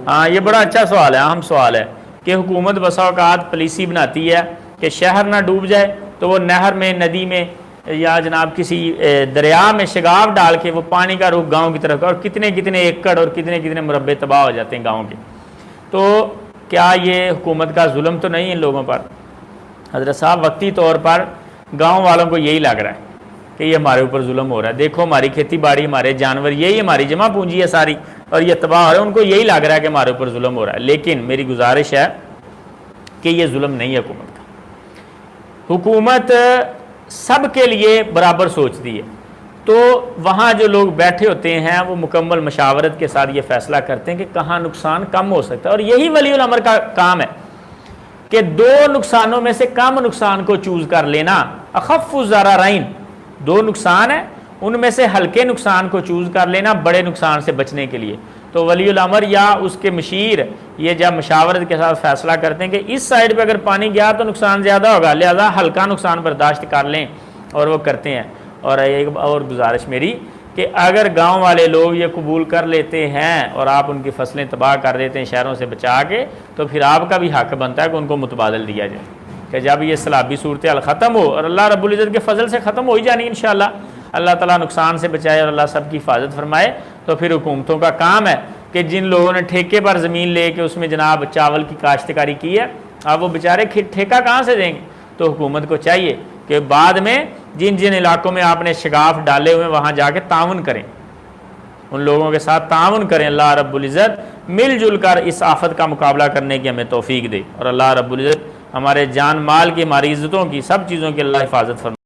ہاں یہ بڑا اچھا سوال ہے، اہم سوال ہے کہ حکومت بسا اوقات پالیسی بناتی ہے کہ شہر نہ ڈوب جائے تو وہ نہر میں، ندی میں یا جناب کسی دریا میں شگاف ڈال کے وہ پانی کا رخ گاؤں کی طرف، اور کتنے کتنے ایکڑ اور کتنے کتنے مربع تباہ ہو جاتے ہیں گاؤں کے۔ تو کیا یہ حکومت کا ظلم تو نہیں ان لوگوں پر؟ حضرت صاحب وقتی طور پر گاؤں والوں کو یہی لگ رہا ہے کہ یہ ہمارے اوپر ظلم ہو رہا ہے، دیکھو ہماری کھیتی باڑی، ہمارے جانور، یہی ہماری جمع پونجی ہے ساری، اور یہ تباہ ہو رہا ہے، ان کو یہی لگ رہا ہے کہ ہمارے اوپر ظلم ہو رہا ہے۔ لیکن میری گزارش ہے کہ یہ ظلم نہیں ہے حکومت کا۔ حکومت سب کے لیے برابر سوچتی ہے، تو وہاں جو لوگ بیٹھے ہوتے ہیں وہ مکمل مشاورت کے ساتھ یہ فیصلہ کرتے ہیں کہ کہاں نقصان کم ہو سکتا ہے، اور یہی ولی الامر کا کام ہے کہ دو نقصانوں میں سے کم نقصان کو چوز کر لینا، اخف الضررین، دو نقصان ہیں ان میں سے ہلکے نقصان کو چوز کر لینا بڑے نقصان سے بچنے کے لیے۔ تو ولی الامر یا اس کے مشیر یہ جب مشاورت کے ساتھ فیصلہ کرتے ہیں کہ اس سائڈ پہ اگر پانی گیا تو نقصان زیادہ ہوگا، لہذا ہلکا نقصان برداشت کر لیں، اور وہ کرتے ہیں۔ اور ایک اور گزارش میری کہ اگر گاؤں والے لوگ یہ قبول کر لیتے ہیں اور آپ ان کی فصلیں تباہ کر دیتے ہیں شہروں سے بچا کے، تو پھر آپ کا بھی حق بنتا ہے کہ ان کو متبادل دیا جائے، کہ جب یہ سیلابی صورتحال ختم ہو، اور اللہ رب العزت کے فضل سے ختم ہو ہی جانی انشاءاللہ، اللہ تعالیٰ نقصان سے بچائے اور اللہ سب کی حفاظت فرمائے، تو پھر حکومتوں کا کام ہے کہ جن لوگوں نے ٹھیکے پر زمین لے کے اس میں جناب چاول کی کاشتکاری کی ہے، اب وہ بیچارے ٹھیکہ کہاں سے دیں گے؟ تو حکومت کو چاہیے کہ بعد میں جن جن علاقوں میں آپ نے شگاف ڈالے ہوئے وہاں جا کے تعاون کریں، ان لوگوں کے ساتھ تعاون کریں، اللہ رب العزت مل جل کر اس آفت کا مقابلہ کرنے کی ہمیں توفیق دے، اور اللہ رب العزت ہمارے جان مال کی، ہماری عزتوں کی، سب چیزوں کی اللہ حفاظت فرمائے۔